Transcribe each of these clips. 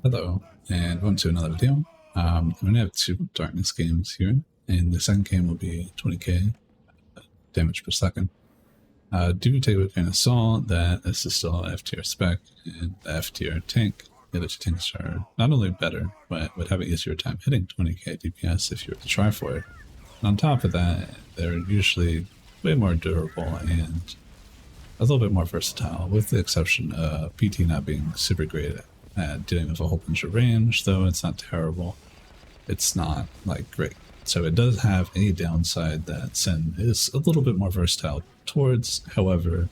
Hello, and welcome to another video. I'm going to have two darkness games here, and the second game will be 20k damage per second. Do take with a grain of salt that this is still F tier spec, and the F tier tank. The other two tanks are not only better, but would have an easier time hitting 20k DPS if you were to try for it. And on top of that, they're usually way more durable and a little bit more versatile, with the exception of PT not being super great at dealing with a whole bunch of range, though it's not terrible. It's not like great. So it does have a downside that Sen is a little bit more versatile towards. However,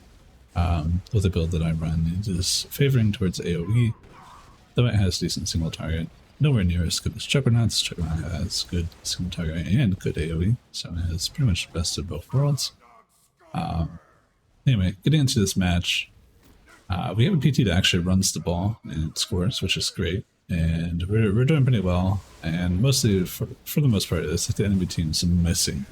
with the build that I run, it is favoring towards AoE, though it has decent single target. Nowhere near as good as Juggernaut's. Juggernaut has good single target and good AoE, so it has pretty much the best of both worlds. Anyway, getting into this match, we have a PT that actually runs the ball and scores, which is great, and we're doing pretty well. And mostly, for the most part, it's like the enemy team's missing.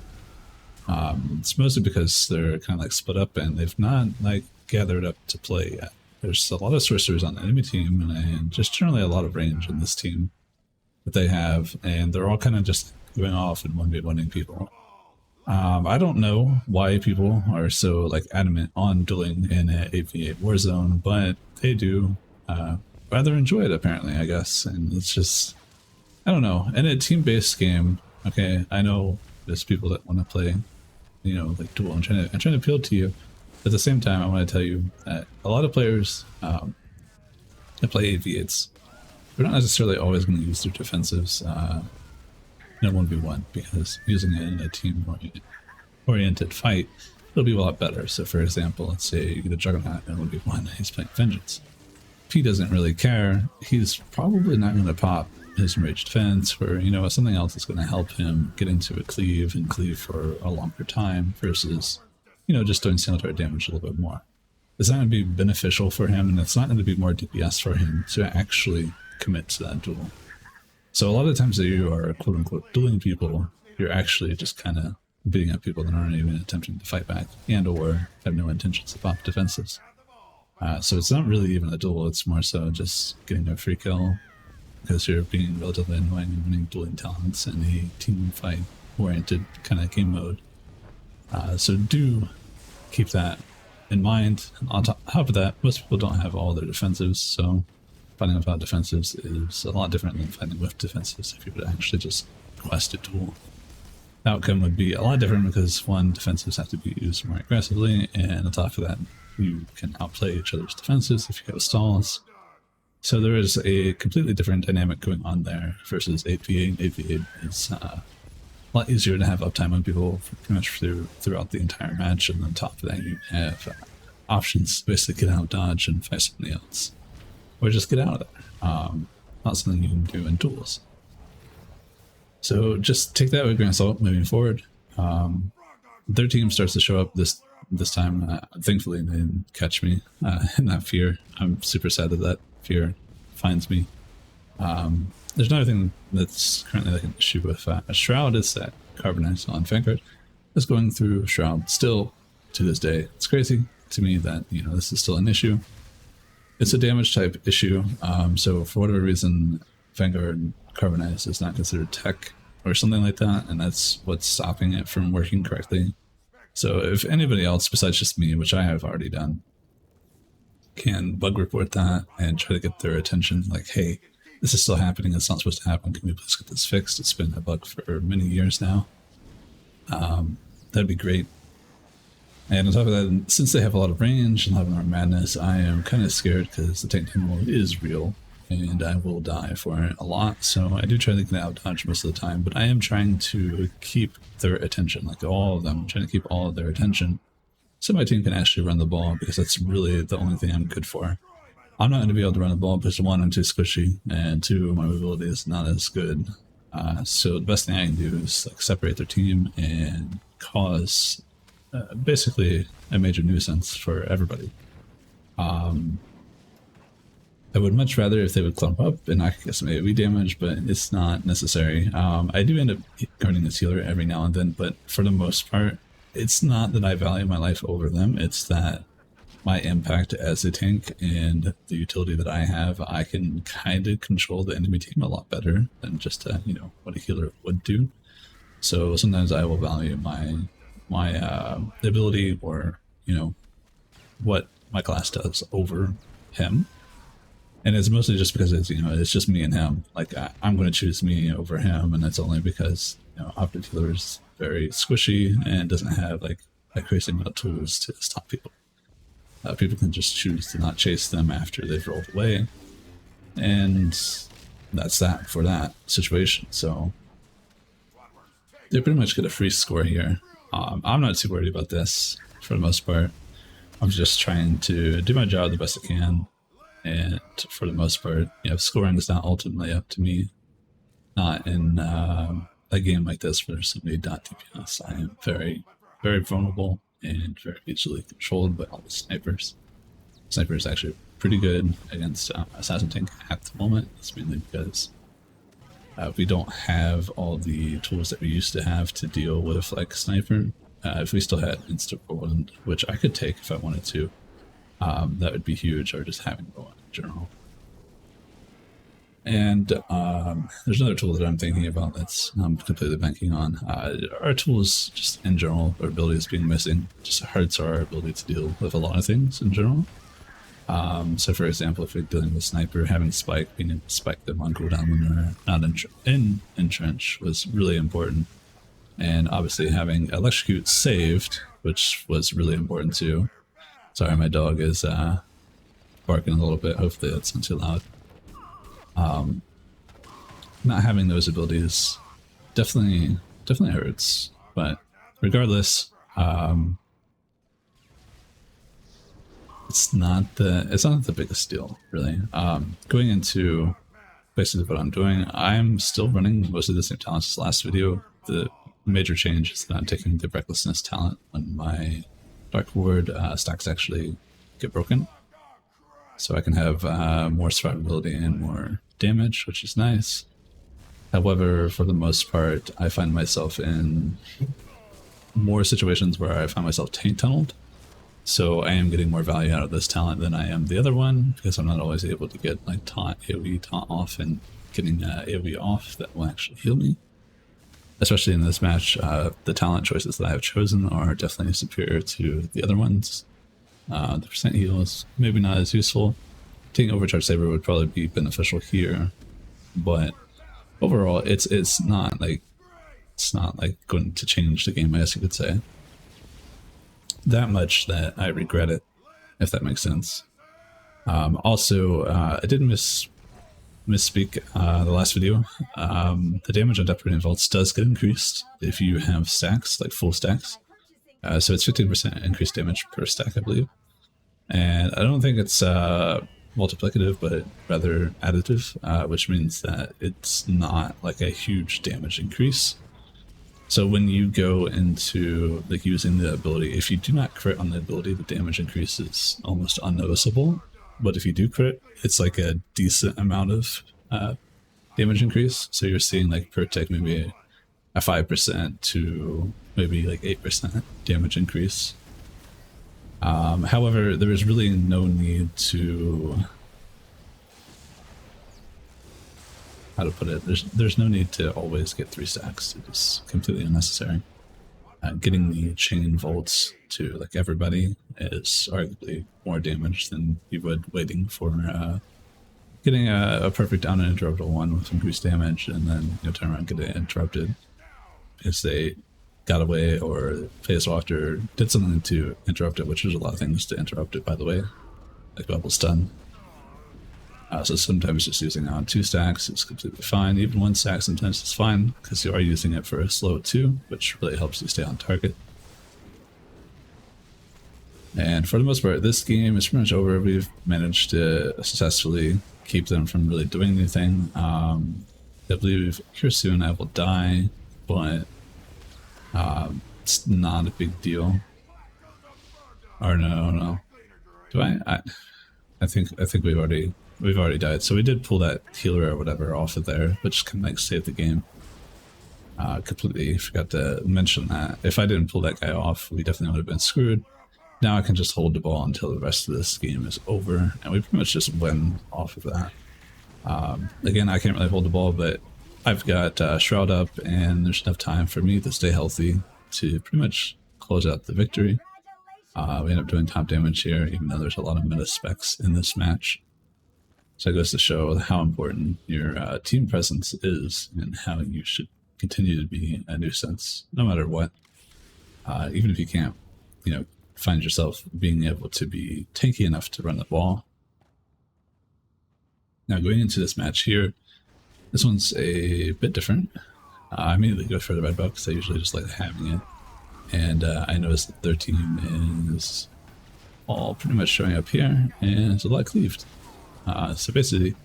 It's mostly because they're kind of like split up and they've not like gathered up to play yet. There's a lot of sorcerers on the enemy team and just generally a lot of range in this team that they have, and they're all kind of just going off and 1v1ing people. I don't know why people are so like adamant on dueling in an 8v8 warzone, but they do rather enjoy it apparently, I guess. And it's just, I don't know. In a team-based game, okay, I know there's people that want to play, you know, like duel. I'm trying to appeal to you. At the same time, I want to tell you that a lot of players that play 8v8s, they're not necessarily always going to use their defensives in a 1v1, because using it in a team-oriented fight, it'll be a lot better. So for example, let's say you get a Juggernaut in 1v1 and he's playing Vengeance. If he doesn't really care, he's probably not going to pop his Enraged Defense, or, you know, something else is going to help him get into a cleave and cleave for a longer time versus, you know, just doing single target damage a little bit more. It's not going to be beneficial for him, and it's not going to be more DPS for him to actually commit to that duel. So a lot of the times that you are quote-unquote dueling people, you're actually just kind of beating up people that aren't even attempting to fight back and or have no intentions of pop defenses. So it's not really even a duel, it's more so just getting a free kill because you're being relatively annoying and winning dueling talents in a team fight oriented kind of game mode. So do keep that in mind. On top of that, most people don't have all their defensives, so fighting without defensives is a lot different than fighting with defensives. If you would actually just quest a duel, the outcome would be a lot different because, one, defensives have to be used more aggressively, and on top of that, you can outplay each other's defenses if you have stalls. So there is a completely different dynamic going on there versus 8v8. 8v8 is a lot easier to have uptime on people pretty much throughout the entire match, and on top of that, you have options to basically get out, dodge, and fight somebody else. Or just get out of there. Not something you can do in duels. So just take that with a grain of salt moving forward. Their team starts to show up this time. Thankfully, they didn't catch me in that fear. I'm super sad that fear finds me. There's another thing that's currently like an issue with Shroud is that Carnage on Vanguard is going through Shroud still to this day. It's crazy to me that, you know, this is still an issue. It's a damage type issue, so for whatever reason, Vanguard Carbonize is not considered tech or something like that, and that's what's stopping it from working correctly. So if anybody else besides just me, which I have already done, can bug report that and try to get their attention, like, hey, this is still happening, it's not supposed to happen, can we please get this fixed? It's been a bug for many years now. That'd be great. And on top of that, since they have a lot of range and a lot of madness, I am kind of scared because the tank team mode is real and I will die for it a lot. So I do try to get out dodge most of the time, but I am trying to keep their attention, like all of them, trying to keep all of their attention so my team can actually run the ball, because that's really the only thing I'm good for. I'm not going to be able to run the ball because, one, I'm too squishy, and two, my mobility is not as good. So the best thing I can do is like separate their team and cause basically a major nuisance for everybody. I would much rather if they would clump up and I could get some AoE damage, but it's not necessary. I do end up guarding this healer every now and then, but for the most part, it's not that I value my life over them, it's that my impact as a tank and the utility that I have, I can kind of control the enemy team a lot better than just you know, what a healer would do. So sometimes I will value my ability, or you know, what my class does over him. And it's mostly just because it's, you know, it's just me and him. Like I'm going to choose me over him, and that's only because, you know, Optic Healer is very squishy and doesn't have like a crazy amount of tools to stop people. People can just choose to not chase them after they've rolled away, and that's that for that situation. So they pretty much get a free score here. I'm not too worried about this for the most part. I'm just trying to do my job the best I can, and for the most part, you know, scoring is not ultimately up to me. Not in a game like this where there's so many .dps. I am very, very vulnerable and very easily controlled by all the snipers. Sniper is actually pretty good against Assassin Tank at the moment. It's mainly because we don't have all the tools that we used to have to deal with like Sniper. If we still had Instant Roland, which I could take if I wanted to, that would be huge, or just having Roland in general. And there's another tool that I'm thinking about that's I'm completely banking on. Our tools, just in general, our abilities being missing, just hurts our ability to deal with a lot of things in general. So for example, if we're dealing with Sniper, having Spike, being able to spike them on cooldown when they're not in entrench was really important. And obviously having Electrocute saved, which was really important too. Sorry, my dog is barking a little bit. Hopefully that's not too loud. Not having those abilities definitely hurts, but regardless, it's not the biggest deal really. Going into basically what I'm doing, I'm still running mostly the same talents as last video. The major change is that I'm taking the recklessness talent when my Dark Ward stacks actually get broken, so I can have more survivability and more damage, which is nice. However, for the most part, I find myself in more situations where I find myself tank tunneled, so I am getting more value out of this talent than I am the other one, because I'm not always able to get like taunt off, and getting AoE off that will actually heal me. Especially in this match, the talent choices that I have chosen are definitely superior to the other ones. The percent heal is maybe not as useful. Taking Overcharge Saber would probably be beneficial here, but overall, it's not like going to change the game, I guess you could say, that much that I regret it, if that makes sense. Also, I did misspeak the last video. The damage on Depredating Vaults does get increased if you have stacks, like full stacks. So it's 15% increased damage per stack, I believe. And I don't think it's multiplicative, but rather additive, which means that it's not like a huge damage increase. So when you go into like using the ability, if you do not crit on the ability, the damage increase is almost unnoticeable. But if you do crit, it's like a decent amount of damage increase. So you're seeing like per tick maybe a 5% to maybe like 8% damage increase. However, there is really no need to, how to put it, there's no need to always get 3 stacks. It's completely unnecessary. Getting the chain vaults to like everybody is arguably more damage than you would waiting for getting a perfect down and interruptible one with increased damage, and then you know, turn around and get it interrupted because they got away or phase walked or did something to interrupt it, which there's a lot of things to interrupt it, by the way, like bubble stun. So sometimes just using it on 2 stacks is completely fine. Even 1 stack sometimes is fine because you are using it for a slow 2, which really helps you stay on target. And for the most part, this game is pretty much over. We've managed to successfully keep them from really doing anything. I believe here soon I will die, but it's not a big deal. Or no. Do I think we've already died. So we did pull that healer or whatever off of there, which can like save the game. Completely forgot to mention that. If I didn't pull that guy off, we definitely would have been screwed. now I can just hold the ball until the rest of this game is over, and we pretty much just win off of that. Again, I can't really hold the ball, but I've got Shroud up, and there's enough time for me to stay healthy to pretty much close out the victory. We end up doing top damage here, even though there's a lot of meta specs in this match. So it goes to show how important your team presence is and how you should continue to be a nuisance, no matter what. Even if you can't, find yourself being able to be tanky enough to run the ball. Now going into this match here, this one's a bit different. I immediately go for the red buff because I usually just like having it. And I noticed that their team is all pretty much showing up here, and it's a lot cleaved. So basically,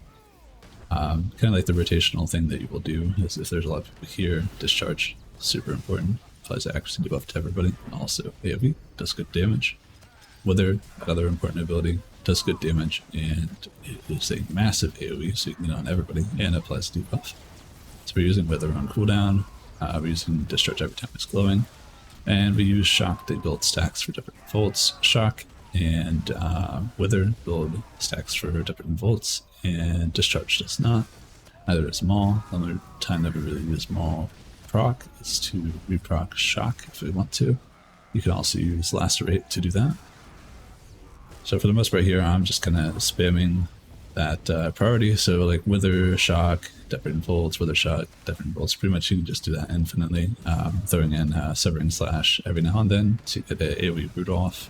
kind of like the rotational thing that you will do is if there's a lot of people here, discharge, super important. Applies accuracy debuff to everybody. Also, AoE does good damage. Wither, another important ability, does good damage, and it is a massive AoE, so you can get on everybody, and applies debuff. So we're using Wither on cooldown, we're using Discharge every time it's glowing, and we use Shock to build stacks for different volts. Shock and Wither build stacks for different volts, and Discharge does not. Neither does Maul. The only time that we really use Maul proc is to reproc Shock if we want to. You can also use Lacerate to do that. So for the most part here, I'm just kind of spamming that priority. So like Wither, Shock, different volts, Wither, Shock, different volts. Pretty much you can just do that infinitely. Throwing in Severing Slash every now and then to get the AoE root off.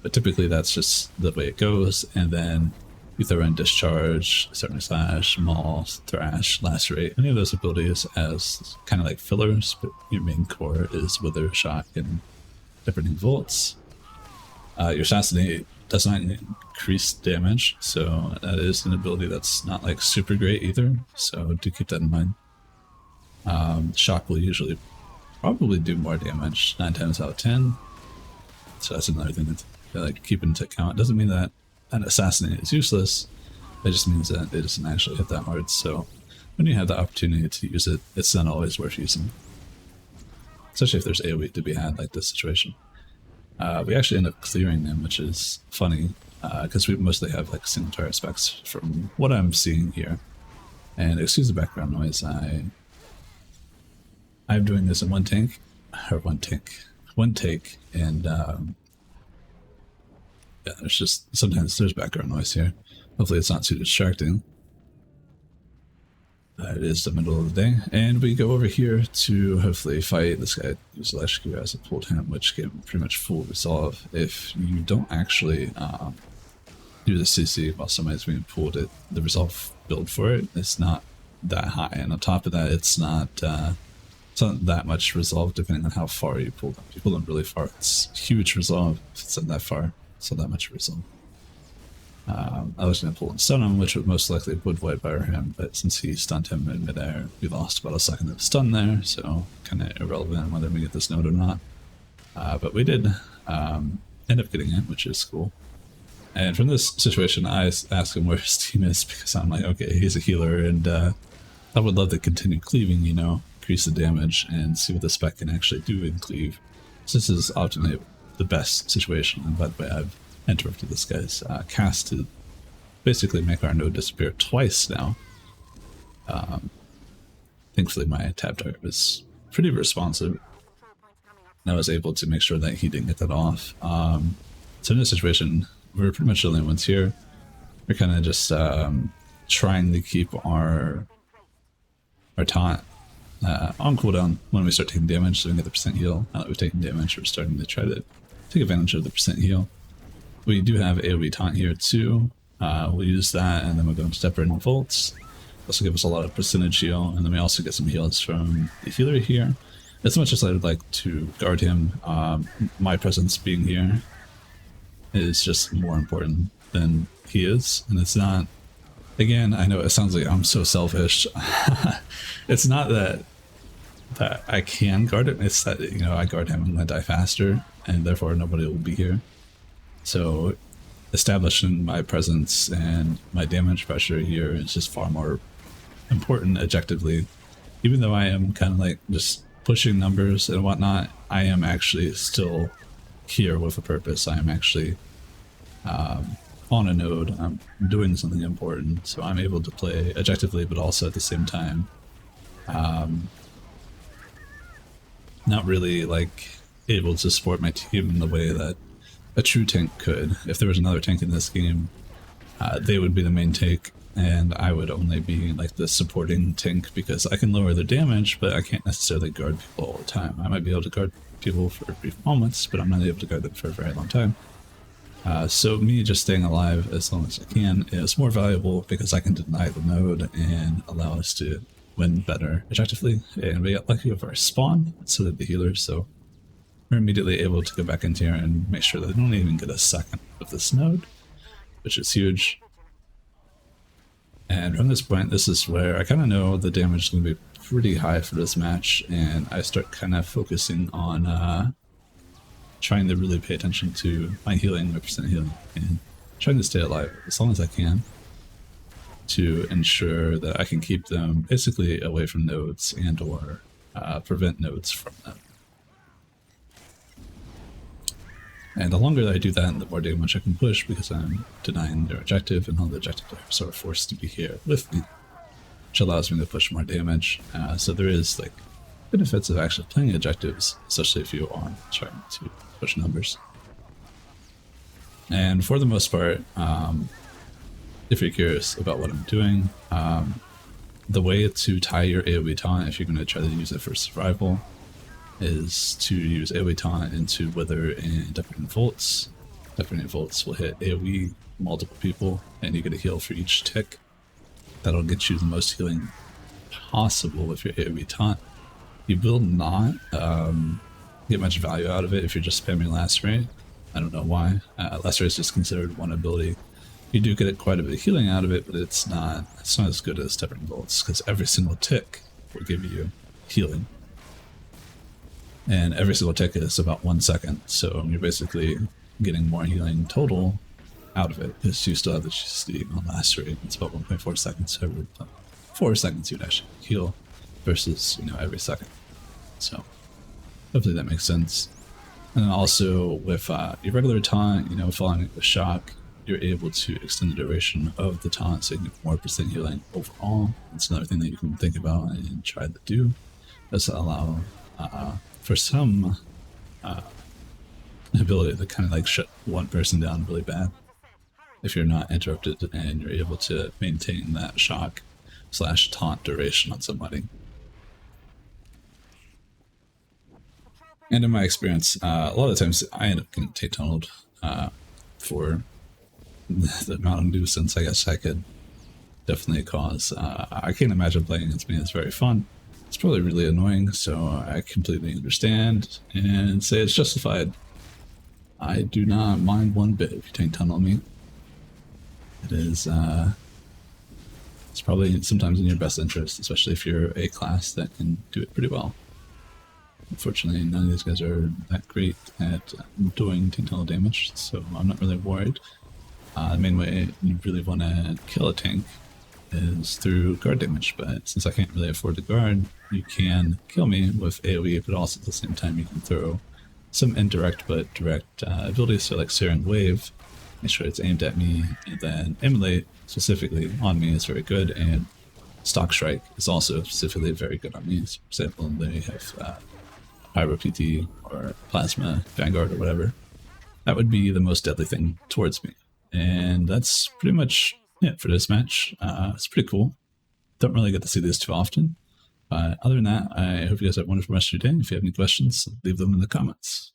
But typically that's just the way it goes. And then you throw in Discharge, Severing Slash, Maul, Thrash, Lacerate, any of those abilities as kind of like fillers, but your main core is Wither, Shock, and different volts. Your Assassinate does not increase damage, so that is an ability that's not like super great either, so do keep that in mind. Shock will usually probably do more damage 9 times out of 10, so that's another thing to like keep into account. It doesn't mean that an Assassinate is useless, it just means that it doesn't actually hit that hard, so when you have the opportunity to use it, it's not always worth using. Especially if there's AoE to be had like this situation. We actually end up clearing them, which is funny, because we mostly have like single turret specs from what I'm seeing here. And excuse the background noise, I'm doing this in one take, and yeah, there's background noise here. Hopefully it's not too distracting. It is the middle of the day, and we go over here to hopefully fight this guy who's Leshku as a pulled him, which gave him pretty much full resolve. If you don't actually do the CC while somebody's being pulled, the resolve build for it is not that high, and on top of that, it's not that much resolve depending on how far you pull them. If you pull them really far, it's huge resolve. If it's not that far, it's not that much resolve. I was going to pull and stun him, which would most likely would void fire him, but since he stunned him in midair, we lost about a second of stun there, so kind of irrelevant whether we get this node or not. But we did end up getting it, which is cool. And from this situation, I asked him where his team is, because I'm like, okay, he's a healer, and I would love to continue cleaving, increase the damage, and see what the spec can actually do in cleave. So this is often the best situation, and by the way, I've interrupted this guy's cast to basically make our node disappear twice now. Thankfully my tab target was pretty responsive, and I was able to make sure that he didn't get that off. So in this situation, we're pretty much the only ones here. We're kind of just trying to keep our taunt on cooldown when we start taking damage, so we can get the percent heal. Now that we've taken damage, we're starting to try to take advantage of the percent heal. We do have AoE taunt here too. We'll use that, and then we'll go into Stepper and Volts. This will give us a lot of percentage heal, and then we also get some heals from the healer here. As much as I would like to guard him, my presence being here is just more important than he is, and it's not... Again, I know it sounds like I'm so selfish. It's not that I can guard him, it's that, I guard him and I'm gonna die faster, and therefore nobody will be here. So establishing my presence and my damage pressure here is just far more important objectively. Even though I am kind of like just pushing numbers and whatnot, I am actually still here with a purpose. I am actually on a node. I'm doing something important, so I'm able to play objectively, but also at the same time, not really like able to support my team in the way that a true tank could. If there was another tank in this game, they would be the main tank, and I would only be like the supporting tank because I can lower their damage, but I can't necessarily guard people all the time. I might be able to guard people for brief moments, but I'm not able to guard them for a very long time. So me just staying alive as long as I can is more valuable because I can deny the node and allow us to win better objectively. And we got lucky with our spawn, so did the healers, so we're immediately able to go back into here and make sure that they don't even get a second of this node, which is huge. And from this point, this is where I kind of know the damage is going to be pretty high for this match, and I start kind of focusing on trying to really pay attention to my healing, my percent healing, and trying to stay alive as long as I can to ensure that I can keep them basically away from nodes and or prevent nodes from them. And the longer that I do that, the more damage I can push because I'm denying their objective, and all the objectives are sort of forced to be here with me, which allows me to push more damage. So there is like benefits of actually playing objectives, especially if you are trying to push numbers. And for the most part, if you're curious about what I'm doing, the way to tie your AoE taunt, if you're going to try to use it for survival, is to use AoE taunt into Wither and Deafening Volts. Deafening Volts will hit AoE multiple people, and you get a heal for each tick. That'll get you the most healing possible with your AoE taunt. You will not get much value out of it if you're just spamming Lacerate. I don't know why. Lacerate is just considered one ability. You do get quite a bit of healing out of it, but it's not as good as Deafening Volts, because every single tick will give you healing. And every single tick is about 1 second, so you're basically getting more healing total out of it, because you still have the GC on Lacerate. It's about 1.4 seconds every 4 seconds you'd actually heal, versus, you know, every second. So hopefully that makes sense. And then also with your regular taunt, you know, following the shock, you're able to extend the duration of the taunt so you get more percent healing overall. It's another thing that you can think about and try to do. Does allow for some ability to kind of like shut one person down really bad if you're not interrupted and you're able to maintain that shock / taunt duration on somebody. And in my experience, a lot of times I end up getting tank tunneled for the amount of nuisance I guess I could definitely cause. I can't imagine playing against me. It's very fun. It's probably really annoying, so I completely understand and say it's justified. I do not mind one bit if you tank tunnel me. It is, it's probably sometimes in your best interest, especially if you're a class that can do it pretty well. Unfortunately, none of these guys are that great at doing tank tunnel damage, so I'm not really worried. The main way you really want to kill a tank is through guard damage, but since I can't really afford to guard, you can kill me with AoE, but also at the same time you can throw some indirect but direct abilities, so like Searing Wave, make sure it's aimed at me, and then Immolate specifically on me is very good, and Stock Strike is also specifically very good on me. So for example, they have Pyro PT or Plasma Vanguard or whatever. That would be the most deadly thing towards me. And that's pretty much it for this match. It's pretty cool. Don't really get to see this too often. But other than that, I hope you guys have a wonderful rest of your day. If you have any questions, leave them in the comments.